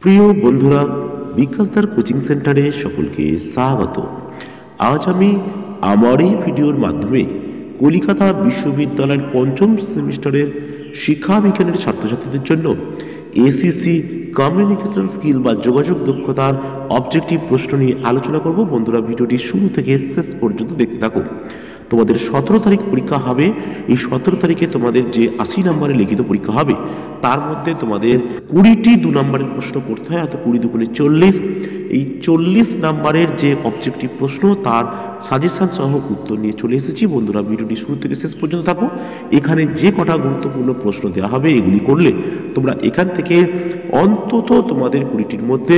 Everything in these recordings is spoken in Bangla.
প্রিয় বন্ধুরা, বিকাশদার কোচিং সেন্টারে সকলকে স্বাগত। আজ আমি আমার এই ভিডিওর মাধ্যমে কলিকাতা বিশ্ববিদ্যালয়ের পঞ্চম সেমিস্টারের শিক্ষা বিজ্ঞানের ছাত্রছাত্রীদের জন্য এসিসি কমিউনিকেশন স্কিল বা যোগাযোগ দক্ষতার অবজেক্টিভ প্রশ্ন নিয়ে আলোচনা করব। বন্ধুরা, ভিডিওটি শুরু থেকে শেষ পর্যন্ত দেখতে থাকো। তোমাদের 17 তারিখ পরীক্ষা হবে। এই 17 তারিখে তোমাদের যে 80 নম্বরের লিখিত পরীক্ষা হবে তার মধ্যে তোমাদের 20টি 2 নম্বরের প্রশ্ন করতে হয়, অর্থাৎ 20 দুগুণে 40। এই 40 নম্বরের যে অবজেক্টিভ প্রশ্ন তার সাজেশন সহ উত্তর নিয়ে চলে এসেছি। বন্ধুরা, ভিডিওটি শুরু থেকে শেষ পর্যন্ত থাকো। এখানে যে কটা গুরুত্বপূর্ণ প্রশ্ন দেওয়া হবে এগুলি করলে তোমরা এখান থেকে অন্তত তোমাদের 20টির মধ্যে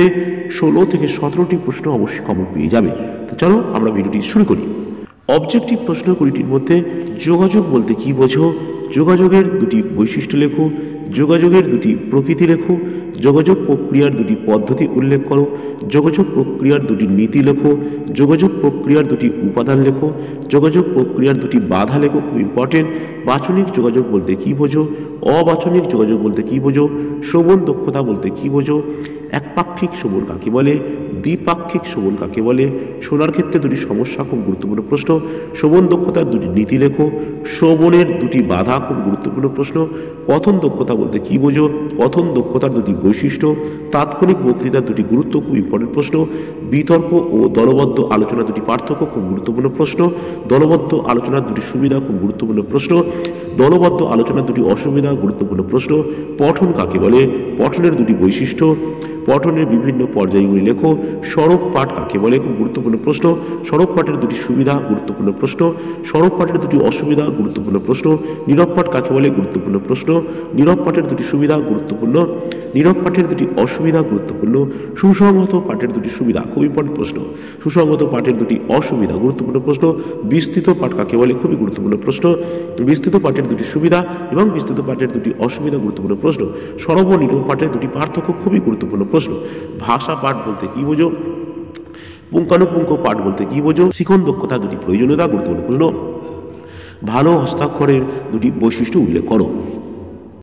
16 থেকে 17টি প্রশ্ন অবশ্যই কমন পেয়ে যাবে। তো চলো আমরা ভিডিওটি শুরু করি। অবজেক্টিভ প্রশ্ন 20টির মধ্যে যোগাযোগ বলতে কি বোঝো, যোগাযোগের দুটি বৈশিষ্ট্য লেখো, যোগাযোগের দুটি প্রকৃতি লেখো, যোগাযোগ প্রক্রিয়ার দুটি পদ্ধতি উল্লেখ করো, যোগাযোগ প্রক্রিয়ার দুটি নীতি লেখো, যোগাযোগ প্রক্রিয়ার দুটি উপাদান লেখো, যোগাযোগ প্রক্রিয়ার দুটি বাধা লেখো, খুব ইম্পর্টেন্ট। বাচনিক যোগাযোগ বলতে কি বোঝো, অবাচনিক যোগাযোগ বলতে কি বোঝো, শ্রবণ দক্ষতা বলতে কি বোঝো, একপাক্ষিক শ্রবণ কাকে বলে, দ্বিপাক্ষিক শ্রবণ কাকে বলে, শোনার ক্ষেত্রে দুটি সমস্যা, খুব গুরুত্বপূর্ণ প্রশ্ন। শ্রবণ দক্ষতার দুটি নীতি লেখো, শ্রবণের দুটি বাধা, খুব গুরুত্বপূর্ণ প্রশ্ন। কথন দক্ষতা বলতে কি বোঝো, কথন দক্ষতার দুটি বৈশিষ্ট্য। তাৎক্ষণিক বক্তৃতার দুটি গুরুত্ব, খুব ইম্পর্টেন্ট প্রশ্ন। বিতর্ক ও দলবদ্ধ আলোচনার দুটি পার্থক্য, খুব গুরুত্বপূর্ণ প্রশ্ন। দলবদ্ধ আলোচনার দুটি সুবিধা, খুব গুরুত্বপূর্ণ প্রশ্ন। দলবদ্ধ আলোচনার দুটি অসুবিধা, গুরুত্বপূর্ণ প্রশ্ন। পঠন কাকে বলে, পঠনের দুটি বৈশিষ্ট্য, পঠনের বিভিন্ন পর্যায়গুলি লেখো। সড়ক পাঠ কাকে বলে, খুব গুরুত্বপূর্ণ প্রশ্ন। সড়ক পাঠের দুটি সুবিধা, গুরুত্বপূর্ণ প্রশ্ন। সড়ক পাঠের দুটি অসুবিধা, গুরুত্বপূর্ণ প্রশ্ন। নীরব পাঠ কাকে বলে, গুরুত্বপূর্ণ প্রশ্ন। নীরব পাঠের দুটি সুবিধা, গুরুত্বপূর্ণ। নীরব পাঠের দুটি অসুবিধা, গুরুত্বপূর্ণ। সুসংহত পাঠের দুটি সুবিধা, খুব ইম্পর্টেন্ট প্রশ্ন। সুসংহত পাঠের দুটি অসুবিধা, গুরুত্বপূর্ণ প্রশ্ন। বিস্তৃত পাঠ কাকে বলে, খুবই গুরুত্বপূর্ণ প্রশ্ন। বিস্তৃত পাঠের দুটি সুবিধা এবং বিস্তৃত পাঠের দুটি অসুবিধা, গুরুত্বপূর্ণ প্রশ্ন। সর্বনীরব পাঠের দুটি পার্থক্য, খুবই গুরুত্বপূর্ণ প্রশ্ন। ভাষা পাঠ বলতে কি বোঝো, পুঙ্খানুপুঙ্খ পাঠ বলতে কি বোঝো, শিখন দক্ষতা দুটি প্রয়োজনীয়তা, গুরুত্বপূর্ণ প্রশ্ন। ভালো হস্তাক্ষরের দুটি বৈশিষ্ট্য উল্লেখ করো।